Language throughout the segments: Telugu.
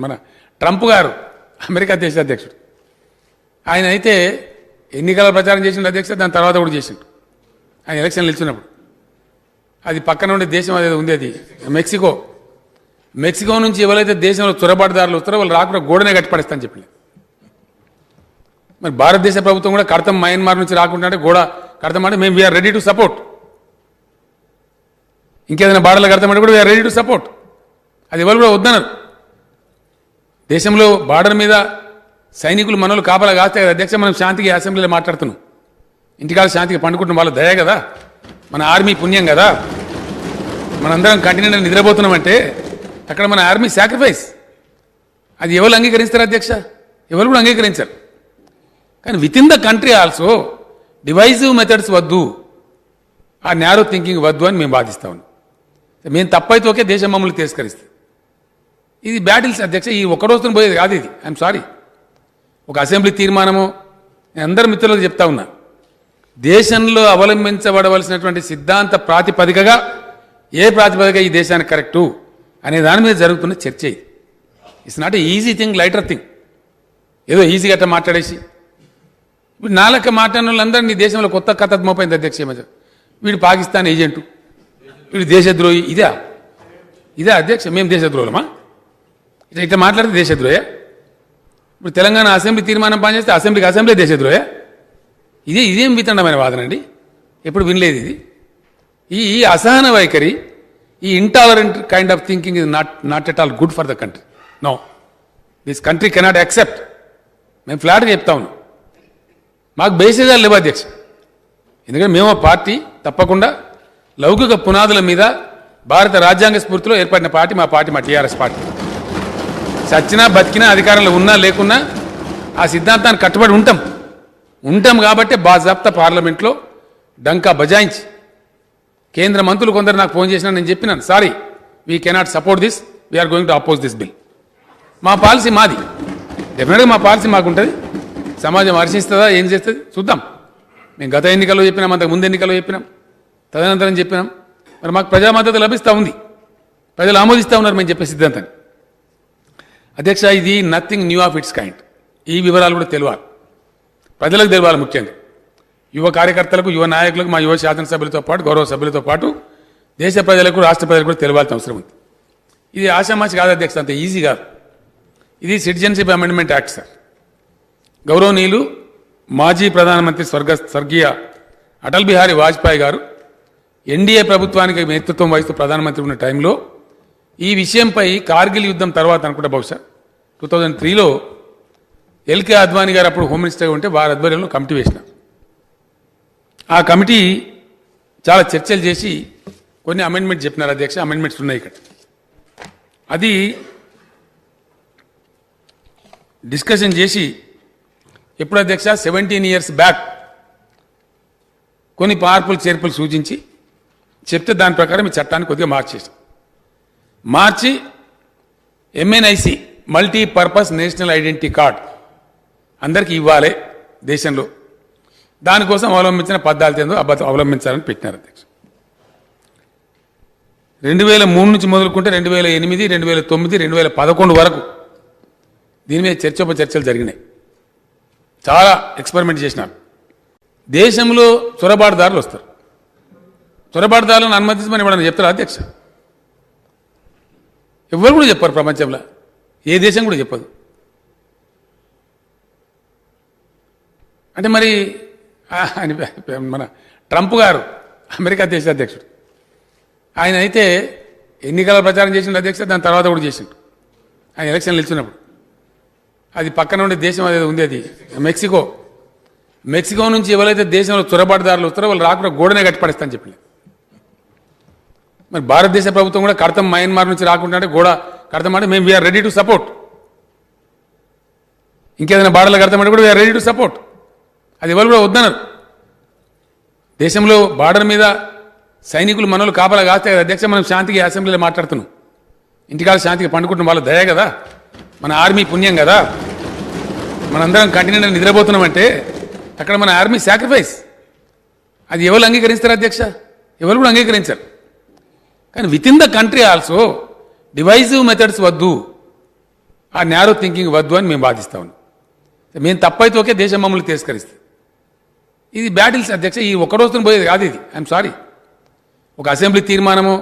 మన ట్రంప్ గారు అమెరికా దేశ అధ్యక్షుడు. ఆయన అయితే ఎన్నికల ప్రచారం చేసిన అధ్యక్ష, దాని తర్వాత కూడా చేసిండు. ఆయన ఎలక్షన్లు నిలిచినప్పుడు అది పక్కన ఉండే దేశం అదే ఉంది, అది మెక్సికో. మెక్సికో నుంచి ఎవరైతే దేశంలో చొరబాటుదారులు వస్తారో వాళ్ళు రాకుండా గోడనే కట్టిపడేస్తారని చెప్పి, మరి భారతదేశ ప్రభుత్వం కూడా కడతాం, మయన్మార్ నుంచి రాకుండా అంటే గోడ కడతామంటే మేము వీఆర్ రెడీ టు సపోర్ట్. ఇంకేదైనా బార్డర్లు కడతామంటే కూడా వీఆర్ రెడీ టు సపోర్ట్. అది ఎవరు కూడా వద్దన్నారు. దేశంలో బార్డర్ మీద సైనికులు మనోళ్ళు కాపలా కాస్తే అధ్యక్ష మనం శాంతికి అసెంబ్లీలో మాట్లాడుతున్నాం. ఇంటికాల శాంతికి పండుకుంటున్నాం, వాళ్ళ దయ కదా, మన ఆర్మీ పుణ్యం కదా. మనందరం కంటిన్యూ నిద్రపోతున్నామంటే అక్కడ మన ఆర్మీ సాక్రిఫైస్. అది ఎవరు అంగీకరిస్తారు అధ్యక్ష? ఎవరు కూడా అంగీకరించారు. కానీ with in the country also divisive methods వద్దు, ఆ న్యారో థింకింగ్ వద్దు అని మేము బాధిస్తా ఉన్నాం. మేము తప్పైతే ఒకే దేశం మమ్మల్ని తిరస్కరిస్తుంది. ఇది బ్యాటిల్స్ అధ్యక్ష, ఈ ఒక్క రోజున పోయేది కాదు ఇది. I'm sorry. ఒక అసెంబ్లీ తీర్మానము, నేను అందరు మిత్రులకు చెప్తా ఉన్నా, దేశంలో అవలంబించబడవలసినటువంటి సిద్ధాంత ప్రాతిపదికగా ఏ ప్రాతిపదిక ఈ దేశానికి కరెక్టు అనే దాని మీద జరుగుతున్న చర్చ ఇది. It's not a easy thing, lighter thing. ఏదో ఈజీగా అట్లా మాట్లాడేసి ఇప్పుడు నాలక మాట్లాడిన వాళ్ళందరూ నీ దేశంలో కొత్త కథ మోపైంది అధ్యక్ష. వీడు పాకిస్తాన్ ఏజెంటు, వీడు దేశద్రోహి. ఇదే అధ్యక్ష మేము దేశద్రోహులమా? ఇట్లా మాట్లాడితే దేశద్రోహ? ఇప్పుడు తెలంగాణ అసెంబ్లీ తీర్మానం పనిచేస్తే అసెంబ్లీ దేశద్రోహ? ఇదేం వితండమైన వాదన అండి, ఎప్పుడు వినలేదు ఇది. ఈ అసహన వైఖరి, ఈ intolerant kind of thinking is not at all good for the country. No, this country cannot accept. మేము ఫ్లాట్గా చెప్తా ఉన్నాం. మాకు బేసిజాలు లేవు అధ్యక్ష. ఎందుకంటే మేము పార్టీ తప్పకుండా లౌకిక పునాదుల మీద భారత రాజ్యాంగ స్ఫూర్తిలో ఏర్పడిన పార్టీ మా టీఆర్ఎస్ పార్టీ. చచ్చినా బతికినా అధికారంలో ఉన్నా లేకున్నా ఆ సిద్ధాంతాన్ని కట్టుబడి ఉంటాం కాబట్టి బాజాప్తా పార్లమెంట్లో డంకా బజాయించి, కేంద్ర మంత్రులు కొందరు నాకు ఫోన్ చేసినా నేను చెప్పినాను, sorry we cannot support this, we're going to oppose this bill. మా పాలసీ మాది, డెఫినెట్గా మా పాలసీ మాకుంటుంది. సమాజం హర్షిస్తుందా, ఏం చేస్తుంది చూద్దాం. మేము గత ఎన్నికల్లో చెప్పినాం, అంతకు ముందు ఎన్నికల్లో చెప్పినాం, తదనంతరం చెప్పినాం. మరి మాకు ప్రజా మద్దతు లభిస్తూ ఉంది, ప్రజలు ఆమోదిస్తూ ఉన్నారు మేము చెప్పే సిద్ధాంతాన్ని. అధ్యక్ష, ఇది nothing new of it's kind. ఈ వివరాలు కూడా తెలియాలి, ప్రజలకు తెలియాలి. ముఖ్యంగా యువ కార్యకర్తలకు, యువ నాయకులకు, మా యువ శాసనసభ్యులతో పాటు, గౌరవ సభ్యులతో పాటు దేశ ప్రజలకు, రాష్ట్ర ప్రజలకు కూడా తెలియాల్సిన అవసరం ఉంది. ఇది ఆషామాషి కాదు అధ్యక్ష, అంత ఈజీ కాదు. ఇది సిటిజన్షిప్ అమెండ్మెంట్ యాక్ట్ సార్. గౌరవనీయులు మాజీ ప్రధానమంత్రి స్వర్గీయ అటల్ బిహారీ వాజ్పేయి గారు ఎన్డీఏ ప్రభుత్వానికి నేతృత్వం వహిస్తూ ప్రధానమంత్రి ఉన్న టైంలో ఈ విషయంపై కార్గిల్ యుద్ధం తర్వాత అనుకుంటా, బహుశా 2003లో ఎల్కే అద్వానీ గారు అప్పుడు హోమ్ మినిస్టర్గా ఉంటే వారి ఆధ్వర్యంలో కమిటీ వేసిన. ఆ కమిటీ చాలా చర్చలు చేసి కొన్ని అమెండ్మెంట్ చెప్పినారు అధ్యక్ష. అమెండ్మెంట్స్ ఉన్నాయి ఇక్కడ. అది డిస్కషన్ చేసి ఎప్పుడు అధ్యక్ష 17 years బ్యాక్ కొన్ని చేర్పులు సూచించి చెప్తే దాని ప్రకారం ఈ చట్టాన్ని కొద్దిగా మార్చి ఎంఎన్ఐసి మల్టీపర్పస్ నేషనల్ ఐడెంటిటీ కార్డ్ అందరికీ ఇవ్వాలి దేశంలో. దానికోసం అవలంబించిన పద్ధతి ఏందో అవలంబించాలని పెట్టినారు అధ్యక్ష. 2003 నుంచి మొదలుకుంటే 2008, 2009, 2011 వరకు దీని మీద చర్చలు జరిగినాయి. చాలా ఎక్స్పెరిమెంట్ చేసినారు. దేశంలో చొరబాటుదారులు వస్తారు, చొరబాటుదారులను అనుమతించమని ఇవ్వడానికి చెప్తారు అధ్యక్ష? ఎవరు కూడా చెప్పారు, ప్రపంచంలో ఏ దేశం కూడా చెప్పదు. అంటే మరి మన ట్రంప్ గారు అమెరికా దేశ అధ్యక్షుడు. ఆయన అయితే ఎన్నికల ప్రచారం చేసిన అధ్యక్ష, దాని తర్వాత కూడా చేసిండు. ఆయన ఎలక్షన్లు నిలిచినప్పుడు అది పక్కన ఉండే దేశం అదే ఉంది, అది మెక్సికో. మెక్సికో నుంచి ఎవరైతే దేశంలో చొరబాటుదారులు వస్తారో వాళ్ళు రాకుండా గోడనే కట్టిపడేస్తారని చెప్పి, మరి భారతదేశ ప్రభుత్వం కూడా కడతాం, మయన్మార్ నుంచి రాకుండా అంటే గోడ కడతామంటే మేము వీఆర్ రెడీ టు సపోర్ట్. ఇంకేదైనా బార్డర్లు కడతామంటే కూడా వీఆర్ రెడీ టు సపోర్ట్. అది ఎవరు కూడా వద్దన్నారు. దేశంలో బార్డర్ మీద సైనికులు మనోళ్ళు కాపలా కాస్తే అధ్యక్ష మనం శాంతికి అసెంబ్లీలో మాట్లాడుతున్నాం. ఇంటికాల శాంతికి పండుకుంటున్నాం, వాళ్ళ దయ కదా, మన ఆర్మీ పుణ్యం కదా. మనందరం కంటిన్యూ నిద్రపోతున్నామంటే అక్కడ మన ఆర్మీ సాక్రిఫైస్. అది ఎవరు అంగీకరిస్తారు అధ్యక్ష? ఎవరు కూడా అంగీకరించారు. కానీ with in the country also divisive methods వద్దు, ఆ న్యారో థింకింగ్ వద్దు అని మేము వాదిస్తా ఉన్నాం. మేము తప్పైతే ఒకే దేశం మమ్మల్ని తిరస్కరిస్తుంది. ఇది బ్యాటిల్స్ అధ్యక్ష, ఈ ఒక్క రోజున పోయేది కాదు ఇది. I'm sorry. ఒక అసెంబ్లీ తీర్మానము,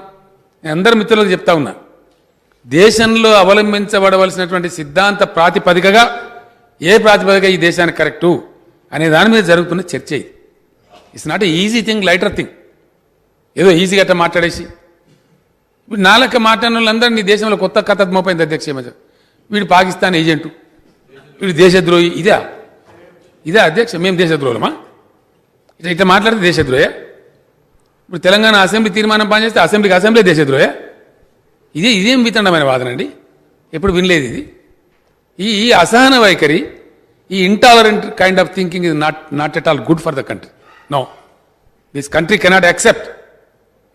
నేను అందరి మిత్రులకు చెప్తా ఉన్నా, దేశంలో అవలంబించబడవలసినటువంటి సిద్ధాంత ప్రాతిపదికగా ఏ ప్రాతిపదిక ఈ దేశానికి కరెక్టు అనే దాని మీద జరుగుతున్న చర్చ ఇది. It's not a easy thing, lighter thing. ఏదో ఈజీగా అట్లా మాట్లాడేసి ఇప్పుడు నాలక మాట్లాడిన వాళ్ళందరూ నీ దేశంలో కొత్త కథ మోపైంది అధ్యక్ష. వీడు పాకిస్తాన్ ఏజెంటు, వీడు దేశద్రోహి. ఇదే అధ్యక్ష, మేము దేశద్రోహులమా? ఇట్లా మాట్లాడితే దేశద్రోహ? ఇప్పుడు తెలంగాణ అసెంబ్లీ తీర్మానం పనిచేస్తే అసెంబ్లీ దేశద్రోహ? ఇదేం వితండమైన వాదన అండి, ఎప్పుడు వినలేదు ఇది. ఈ అసహన వైఖరి, ఈ intolerant kind of thinking is not at all good for the country. No, this country cannot accept.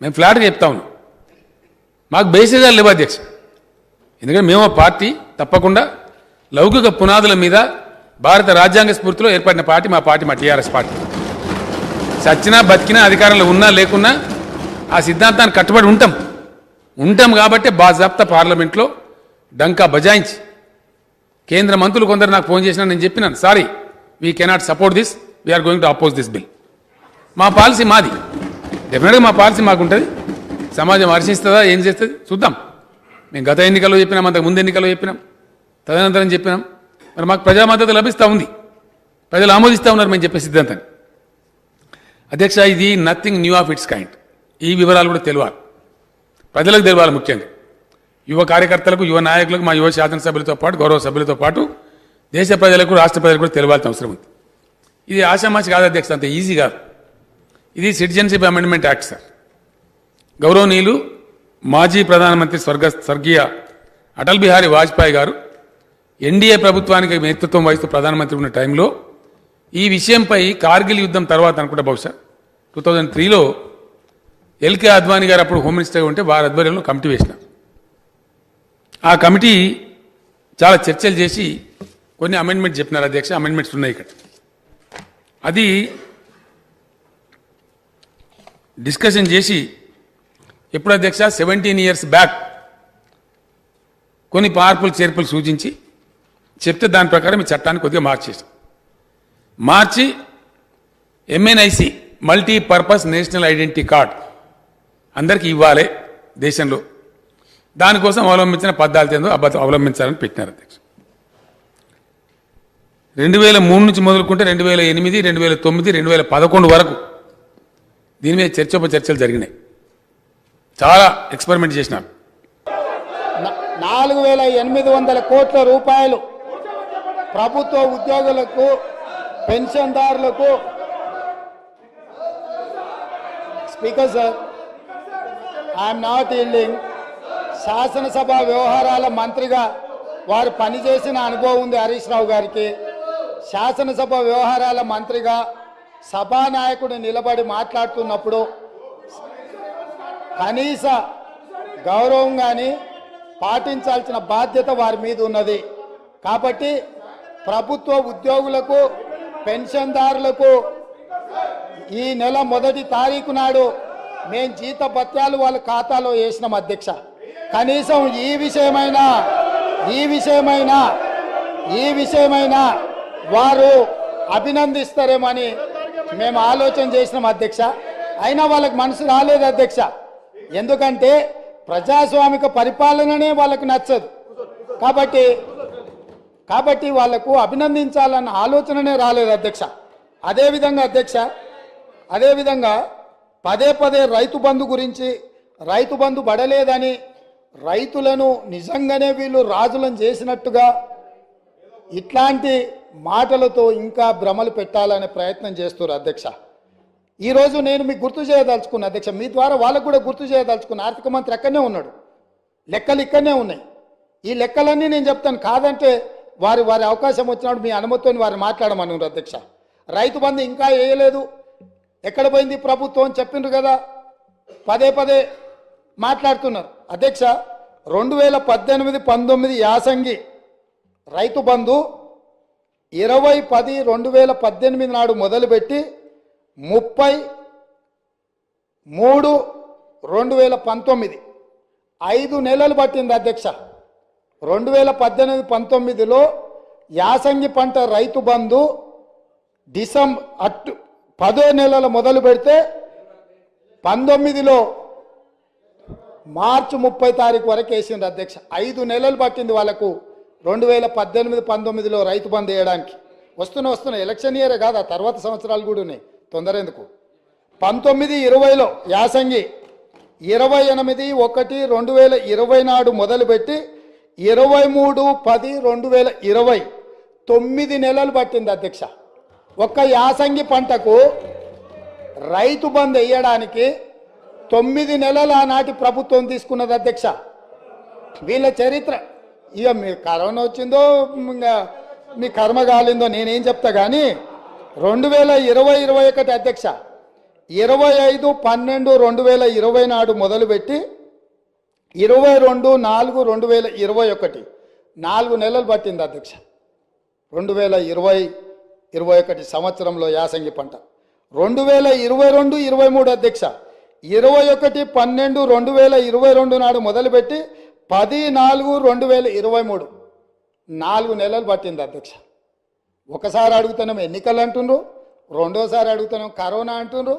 మేము ఫ్లాట్గా చెప్తా ఉన్నాం, మాకు బేసిజాలు లేవు అధ్యక్ష. ఎందుకంటే మేము పార్టీ తప్పకుండా లౌకిక పునాదుల మీద భారత రాజ్యాంగ స్ఫూర్తిలో ఏర్పడిన పార్టీ మా టీఆర్ఎస్ పార్టీ. చచ్చినా బతికినా అధికారంలో ఉన్నా లేకున్నా ఆ సిద్ధాంతాన్ని కట్టుబడి ఉంటాం కాబట్టి బాజాప్తా పార్లమెంట్లో డంకా బజాయించి, కేంద్ర మంత్రులు కొందరు నాకు ఫోన్ చేసినా నేను చెప్పినాను, sorry we cannot support this, we're going to oppose this bill. మా పాలసీ మాది, డెఫినెట్గా మా పాలసీ మాకుంటుంది. సమాజం హర్షిస్తుందా, ఏం చేస్తుంది చూద్దాం. మేము గత ఎన్నికల్లో చెప్పినాం, అంతకు ముందు ఎన్నికల్లో చెప్పినాం, తదనంతరం చెప్పినాం. మరి మాకు ప్రజా మద్దతు లభిస్తూ ఉంది, ప్రజలు ఆమోదిస్తూ ఉన్నారు మేము చెప్పే సిద్ధాంతాన్ని. అధ్యక్ష, ఇది nothing new of it's kind. ఈ వివరాలు కూడా తెలియాలి, ప్రజలకు తెలియాలి. ముఖ్యంగా యువ కార్యకర్తలకు, యువ నాయకులకు, మా యువ శాసనసభ్యులతో పాటు, గౌరవ సభ్యులతో పాటు దేశ ప్రజలకు, రాష్ట్ర ప్రజలకు కూడా తెలియాల్సిన అవసరం ఉంది. ఇది ఆషామాషి కాదు అధ్యక్ష, అంత ఈజీ కాదు. ఇది సిటిజన్షిప్ అమెండ్మెంట్ యాక్ట్ సార్. గౌరవనీయులు మాజీ ప్రధానమంత్రి స్వర్గీయ అటల్ బిహారీ వాజ్పేయి గారు ఎన్డీఏ ప్రభుత్వానికి నేతృత్వం వహిస్తూ ప్రధానమంత్రి ఉన్న టైంలో ఈ విషయంపై కార్గిల్ యుద్ధం తర్వాత అనుకుంటా, బహుశా 2003లో ఎల్కే అద్వానీ గారు అప్పుడు హోమ్ మినిస్టర్గా ఉంటే వారి ఆధ్వర్యంలో కమిటీ వేసిన. ఆ కమిటీ చాలా చర్చలు చేసి కొన్ని అమెండ్మెంట్ చెప్పినారు అధ్యక్ష. అమెండ్మెంట్స్ ఉన్నాయి ఇక్కడ. అది డిస్కషన్ చేసి ఎప్పుడు అధ్యక్ష 17 years బ్యాక్ కొన్ని చేర్పులు సూచించి చెప్తే దాని ప్రకారం ఈ చట్టాన్ని కొద్దిగా మార్చి ఎంఎన్ఐసి మల్టీపర్పస్ నేషనల్ ఐడెంటిటీ కార్డ్ అందరికీ ఇవ్వాలి దేశంలో. దానికోసం అవలంబించిన పద్ధతి ఏందో అవలంబించాలని పెట్టినారు అధ్యక్ష. 2003 నుంచి మొదలుకుంటే 2008, 2009, 2011 వరకు దీని మీద చర్చలు జరిగినాయి. చాలా ఎక్స్పెరిమెంట్ చేసినారు. 4,800 కోట్ల రూపాయలు ప్రభుత్వ ఉద్యోగులకు, పెన్షన్దారులకు. Speaker sir, I'm not yielding. శాసనసభ వ్యవహారాల మంత్రిగా వారు పనిచేసిన అనుభవం ఉంది హరీష్ రావు గారికి. శాసనసభ వ్యవహారాల మంత్రిగా సభానాయకుడు నిలబడి మాట్లాడుతున్నప్పుడు కనీస గౌరవం కానీ పాటించాల్సిన బాధ్యత వారి మీద ఉన్నది. కాబట్టి ప్రభుత్వ ఉద్యోగులకు, పెన్షన్దారులకు ఈ నెల 1వ తారీఖు నాడు మేము జీత భత్యాలు వాళ్ళ ఖాతాలో వేసినాం అధ్యక్ష. కనీసం ఈ విషయమైనా వారు అభినందిస్తారేమని మేము ఆలోచన చేసినాం అధ్యక్ష. అయినా వాళ్ళకి మనసు రాలేదు అధ్యక్ష. ఎందుకంటే ప్రజాస్వామిక పరిపాలననే వాళ్ళకు నచ్చదు. కాబట్టి వాళ్లకు అభినందించాలన్న ఆలోచననే రాలేదు అధ్యక్ష. అదేవిధంగా పదే రైతు బంధు గురించి, రైతు బంధు పడలేదని, రైతులను నిజంగానే వీళ్ళు రాజులను చేసినట్టుగా ఇట్లాంటి మాటలతో ఇంకా భ్రమలు పెట్టాలనే ప్రయత్నం చేస్తున్నారు అధ్యక్ష. ఈరోజు నేను మీకు గుర్తు చేయదలుచుకున్నా అధ్యక్ష, మీ ద్వారా వాళ్ళకు కూడా గుర్తు చేయదలుచుకున్నా. ఆర్థిక మంత్రి అక్కడనే ఉన్నాడు, లెక్కలు ఇక్కడనే ఉన్నాయి. ఈ లెక్కలన్నీ నేను చెప్తాను, కాదంటే వారి అవకాశం వచ్చినప్పుడు మీ అనుమతితో వారిని మాట్లాడమన్నారు అధ్యక్ష. రైతు బంధు ఇంకా వేయలేదు, ఎక్కడ పోయింది ప్రభుత్వం అని చెప్పిండ్రు కదా, పదే మాట్లాడుతున్నారు అధ్యక్ష. 2018-19 యాసంగి రైతు బంధు 20-10-2018 నాడు మొదలుపెట్టి 30-3-2019 5 నెలలు పట్టింది అధ్యక్ష. 2018-19లో యాసంగి పంట రైతు బంధు డిసెంబర్ 10 నెలల మొదలు పెడితే 19లో మార్చి 30 తారీఖు వరకు వేసింది అధ్యక్ష. 5 నెలలు పట్టింది వాళ్ళకు 2018-19లో రైతు బంధు వేయడానికి. వస్తున్న ఎలక్షన్ ఇయరే కాదు, ఆ తర్వాత సంవత్సరాలు కూడా ఉన్నాయి, తొందర ఎందుకు. 19-20లో యాసంగి 28-1-2020 నాడు మొదలుపెట్టి 23-10-2020 9 నెలలు పట్టింది అధ్యక్ష. ఒక్క యాసంగి పంటకు రైతు బంధు వేయడానికి 9 నెలలు ఆనాటి ప్రభుత్వం తీసుకున్నది అధ్యక్ష. వీళ్ళ చరిత్ర ఇక మీ కరోనా వచ్చిందో ఇంకా మీ కర్మ కాలిందో నేనేం చెప్తా కానీ 2020-21 అధ్యక్ష 25-12-2020 నాడు మొదలుపెట్టి 22-4-2021 4 నెలలు పట్టింది అధ్యక్ష. 2020-21 సంవత్సరంలో యాసంగి పంట. 2022-23 అధ్యక్ష 21-12-2022 నాడు మొదలుపెట్టి 10-4-2023 4 నెలలు పట్టింది అధ్యక్ష. ఒకసారి అడుగుతున్నాం ఎన్నికలు అంటుండ్రు, రెండోసారి అడుగుతున్నాం కరోనా అంటుండ్రు,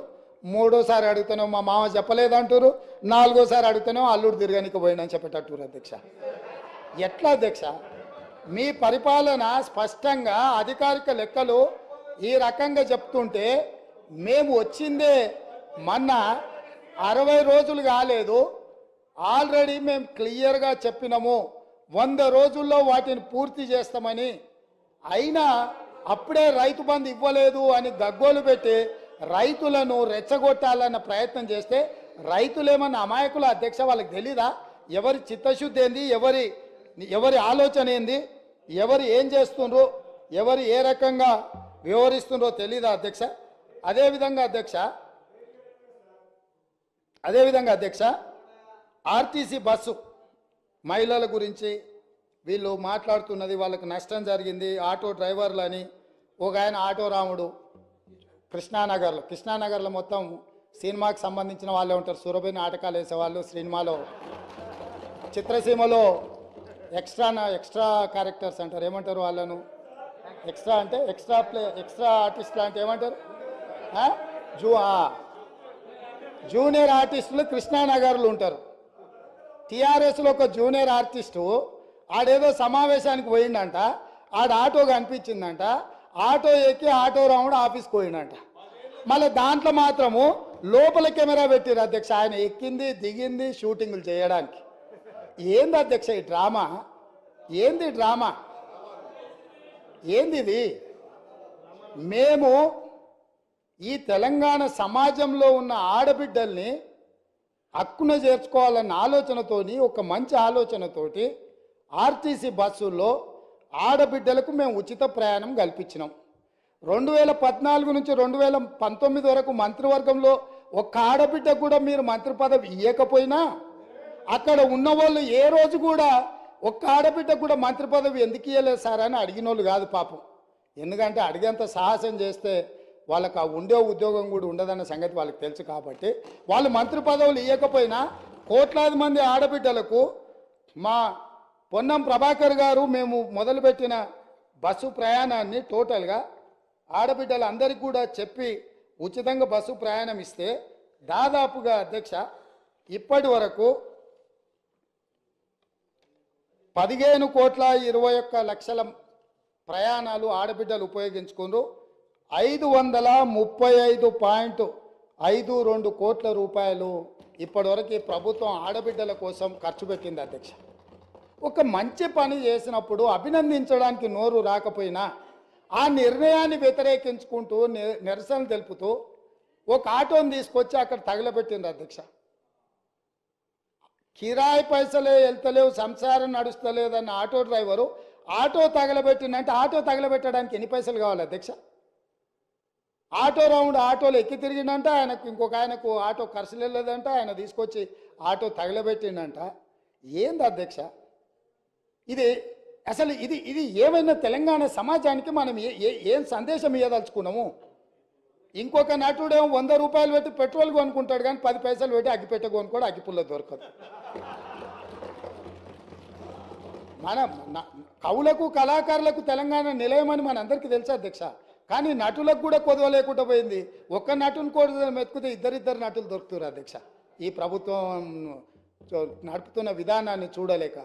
మూడోసారి అడుగుతున్నాం మా మామ చెప్పలేదు అంటున్నారు, నాలుగోసారి అడుగుతున్నాం అల్లుడు తిరగనికి పోయిందని చెప్పేటట్టు అధ్యక్ష. ఎట్లా అధ్యక్ష మీ పరిపాలన? స్పష్టంగా అధికారిక లెక్కలు ఈ రకంగా చెప్తుంటే మేము వచ్చిందే మొన్న 60 రోజులు కాలేదు, ఆల్రెడీ మేము క్లియర్గా చెప్పినాము 100 రోజుల్లో వాటిని పూర్తి చేస్తామని. అయినా అప్పుడే రైతు బంధు ఇవ్వలేదు అని గగ్గోలు పెట్టి రైతులను రెచ్చగొట్టాలన్న ప్రయత్నం చేస్తే రైతులేమన్నా అమాయకుల అధ్యక్ష? వాళ్ళకి తెలీదా ఎవరి చిత్తశుద్ధి ఏంది, ఎవరి ఆలోచన ఏంది, ఎవరు ఏం చేస్తుండ్రు, ఎవరు ఏ రకంగా వ్యవహరిస్తుండ్రో తెలీదా అధ్యక్ష? అదేవిధంగా అధ్యక్ష ఆర్టీసీ బస్సు మహిళల గురించి వీళ్ళు మాట్లాడుతున్నది, వాళ్ళకి నష్టం జరిగింది ఆటో డ్రైవర్లని. ఒక ఆయన ఆటో రాముడు కృష్ణానగర్లో మొత్తం సినిమాకి సంబంధించిన వాళ్ళే ఉంటారు, సురభి నాటకాలు వేసేవాళ్ళు, సినిమాలో చిత్రసీమలో ఎక్స్ట్రా క్యారెక్టర్స్ అంటారు, ఏమంటారు వాళ్ళను? ఎక్స్ట్రా అంటే ఎక్స్ట్రా ఆర్టిస్టులు అంటే ఏమంటారు? జూనియర్ ఆర్టిస్టులు కృష్ణానగర్లు ఉంటారు. టీఆర్ఎస్లో ఒక జూనియర్ ఆర్టిస్టు ఆడేదో సమావేశానికి పోయిండంట, ఆడ ఆటో కనిపించిందంట, ఆటో ఎక్కి ఆటో రాముడు ఆఫీస్కి పోయిండంట. మళ్ళీ దాంట్లో మాత్రము లోపల కెమెరా పెట్టిరు అధ్యక్ష, ఆయన ఎక్కింది దిగింది షూటింగులు చేయడానికి. ఏంది అధ్యక్ష ఈ డ్రామా? ఏంది డ్రామా? ఏంది ఇది? మేము ఈ తెలంగాణ సమాజంలో ఉన్న ఆడబిడ్డల్ని హక్కున చేర్చుకోవాలన్న ఆలోచనతోని, ఒక మంచి ఆలోచనతోటి ఆర్టీసీ బస్సుల్లో ఆడబిడ్డలకు మేము ఉచిత ప్రయాణం కల్పించినాం. 2014 నుంచి 2019 వరకు మంత్రివర్గంలో ఒక్క ఆడబిడ్డ కూడా మీరు మంత్రి పదవి ఇవ్వకపోయినా అక్కడ ఉన్న వాళ్ళు ఏ రోజు కూడా ఒక్క ఆడబిడ్డ కూడా మంత్రి పదవి ఎందుకు ఇవ్వలేదు సార్ అని అడిగిన వాళ్ళు కాదు పాపం. ఎందుకంటే అడిగేంత సాహసం చేస్తే వాళ్ళకి ఆ ఉండే ఉద్యోగం కూడా ఉండదన్న సంగతి వాళ్ళకి తెలుసు. కాబట్టి వాళ్ళు మంత్రి పదవులు ఇవ్వకపోయినా కోట్లాది మంది ఆడబిడ్డలకు మా పొన్నం ప్రభాకర్ గారు మేము మొదలుపెట్టిన బస్సు ప్రయాణాన్ని టోటల్గా ఆడబిడ్డలందరికీ కూడా చెప్పి ఉచితంగా బస్సు ప్రయాణం ఇస్తే దాదాపుగా అధ్యక్ష ఇప్పటి వరకు 15,21,00,000 ప్రయాణాలు ఆడబిడ్డలు ఉపయోగించుకున్నారు. 535.52 కోట్ల రూపాయలు ఇప్పటివరకు ప్రభుత్వం ఆడబిడ్డల కోసం ఖర్చు పెట్టింది అధ్యక్ష. ఒక మంచి పని చేసినప్పుడు అభినందించడానికి నోరు రాకపోయినా ఆ నిర్ణయాన్ని వ్యతిరేకించుకుంటూ నిరసన తెలుపుతూ ఒక ఆటోని తీసుకొచ్చి అక్కడ తగలబెట్టింది అధ్యక్ష. కిరాయి పైసలే వెళ్తలేవు, సంసారం నడుస్తలేదన్న ఆటో డ్రైవరు ఆటో తగలబెట్టిందంటే ఆటో తగలబెట్టడానికి ఎన్ని పైసలు కావాలి అధ్యక్ష? ఆటో రౌండ్ ఆటోలు ఎక్కి తిరిగిందంట, ఆయనకు ఇంకొక ఆయనకు ఆటో ఖర్చు లేదంట, ఆయన తీసుకొచ్చి ఆటో తగలబెట్టిండంట. ఏంది అధ్యక్ష ఇది? అసలు ఇది ఏమైనా తెలంగాణ సమాజానికి మనం ఏం సందేశం ఇవ్వదలుచుకున్నాము? ఇంకొక నటుడేమో 100 రూపాయలు పెట్టి పెట్రోల్ కొనుక్కుంటాడు కానీ 10 పైసలు పెట్టి అగ్గిపెట్ట కొనుక్కోడు, అగ్గిపుల్ల దొరకదు. మన కవులకు కళాకారులకు తెలంగాణ నిలయమని మనందరికీ తెలుసు అధ్యక్ష. కానీ నటులకు కూడా కొదవ లేకుండా పోయింది. ఒక్క నటుని కూడా మెతుకుతే ఇద్దరిద్దరు నటులు దొరుకుతారు అధ్యక్ష. ఈ ప్రభుత్వం నడుపుతున్న విధానాన్ని చూడలేక.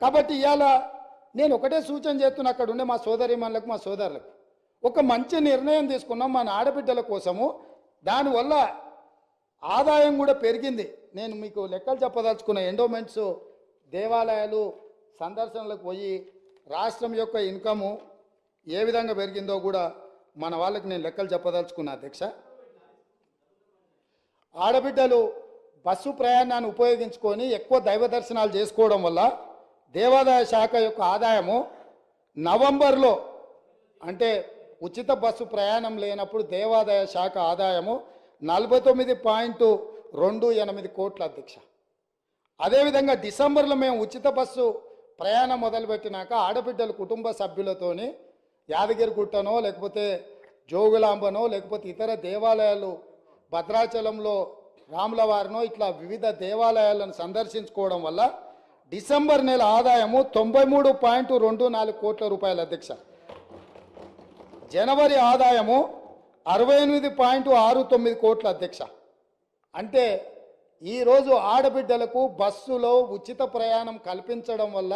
కాబట్టి ఇవాళ నేను ఒకటే సూచన చేస్తున్నా, అక్కడ ఉండే మా సోదరిమణులకు మా సోదరులకు ఒక మంచి నిర్ణయం తీసుకున్నాం మన ఆడబిడ్డల కోసము. దానివల్ల ఆదాయం కూడా పెరిగింది. నేను మీకు లెక్కలు చెప్పదలుచుకున్న ఎండోమెంట్స్ దేవాలయాలు సందర్శనలకు పోయి రాష్ట్రం యొక్క ఇన్కము ఏ విధంగా పెరిగిందో కూడా మన వాళ్ళకి నేను లెక్కలు చెప్పదలుచుకున్నా అధ్యక్ష. ఆడబిడ్డలు బస్సు ప్రయాణాన్ని ఉపయోగించుకొని ఎక్కువ దైవ దర్శనాలు చేసుకోవడం వల్ల దేవాదాయ శాఖ యొక్క ఆదాయము నవంబర్లో, అంటే ఉచిత బస్సు ప్రయాణం లేనప్పుడు దేవాదాయ శాఖ ఆదాయము 49.28 కోట్ల అధ్యక్ష. అదేవిధంగా డిసెంబర్లో మేము ఉచిత బస్సు ప్రయాణం మొదలుపెట్టినాక ఆడబిడ్డలు కుటుంబ సభ్యులతోని యాదగిరిగుట్టనో లేకపోతే జోగులాంబనో లేకపోతే ఇతర దేవాలయాలు భద్రాచలంలో రాములవారినో ఇట్లా వివిధ దేవాలయాలను సందర్శించుకోవడం వల్ల డిసెంబర్ నెల ఆదాయము 93.24 కోట్ల రూపాయల అధ్యక్ష. జనవరి ఆదాయము 68.69 కోట్ల అధ్యక్ష. అంటే ఈరోజు ఆడబిడ్డలకు బస్సులో ఉచిత ప్రయాణం కల్పించడం వల్ల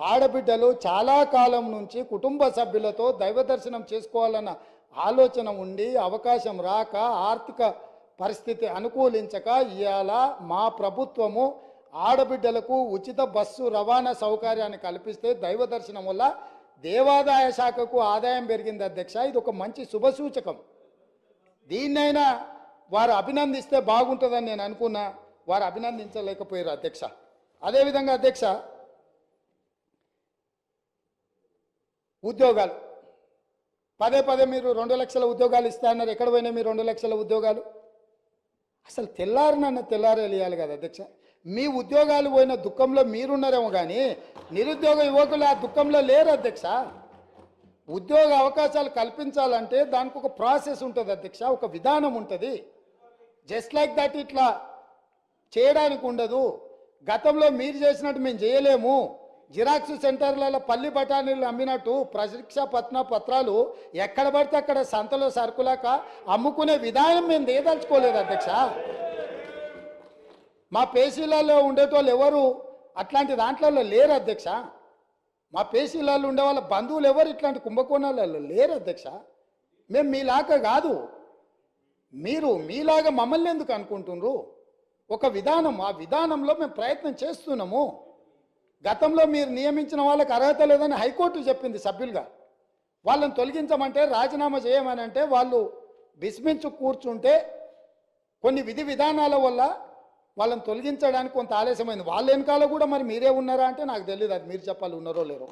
ఆడబిడ్డలు చాలా కాలం నుంచి కుటుంబ సభ్యులతో దైవ దర్శనం చేసుకోవాలన్న ఆలోచన ఉండి అవకాశం రాక ఆర్థిక పరిస్థితి అనుకూలించక ఇవాళ మా ప్రభుత్వము ఆడబిడ్డలకు ఉచిత బస్సు రవాణా సౌకర్యాన్ని కల్పిస్తే దైవ దర్శనం వల్ల దేవాదాయ శాఖకు ఆదాయం పెరిగింది అధ్యక్ష. ఇది ఒక మంచి శుభసూచకం. దీన్నైనా వారు అభినందిస్తే బాగుంటుందని నేను అనుకున్నా. వారు అభినందించలేకపోయారు అధ్యక్ష. అదేవిధంగా అధ్యక్ష, ఉద్యోగాలు పదే పదే మీరు 2 లక్షల ఉద్యోగాలు ఇస్తా అన్నారు. ఎక్కడ పోయినా మీరు 2 లక్షల ఉద్యోగాలు? అసలు తెల్లారేయాలి కదా అధ్యక్ష. మీ ఉద్యోగాలు పోయిన దుఃఖంలో మీరున్నారేమో కానీ నిరుద్యోగ యువకులు ఆ దుఃఖంలో లేరు అధ్యక్ష. ఉద్యోగ అవకాశాలు కల్పించాలంటే దానికి ఒక ప్రాసెస్ ఉంటుంది అధ్యక్ష, ఒక విధానం ఉంటుంది. జస్ట్ లైక్ దట్ ఇట్లా చేయడానికి ఉండదు. గతంలో మీరు చేసినట్టు మేము చేయలేము. జిరాక్స్ సెంటర్లలో పల్లి బఠానీలు అమ్మినట్టు పరీక్ష పత్రాలు ఎక్కడ పడితే అక్కడ సంతలో సరుకులాక అమ్ముకునే విధానం మేము దేదలుచుకోలేదు అధ్యక్ష. మా పేసీలలో ఉండేటోళ్ళు ఎవరు అట్లాంటి దాంట్లో లేరు అధ్యక్ష. మా పేసీలలో ఉండే వాళ్ళ బంధువులు ఎవరు ఇట్లాంటి కుంభకోణాలలో లేరు అధ్యక్ష. మేము మీలాగా కాదు, మీరు మీలాగా మమ్మల్ని ఎందుకు అనుకుంటున్నారు? ఒక విధానం, ఆ విధానంలో మేము ప్రయత్నం చేస్తున్నాము. గతంలో మీరు నియమించిన వాళ్ళకి అర్హత లేదని హైకోర్టు చెప్పింది సభ్యులుగా. వాళ్ళని తొలగించమంటే రాజీనామా చేయమని అంటే వాళ్ళు విస్మించు కూర్చుంటే కొన్ని విధి విధానాల వల్ల వాళ్ళని తొలగించడానికి కొంత ఆలస్యమైంది. వాళ్ళ వెనకాల కూడా మరి మీరే ఉన్నారా అంటే నాకు తెలియదు, అది మీరు చెప్పాలి ఉన్నారో లేరో.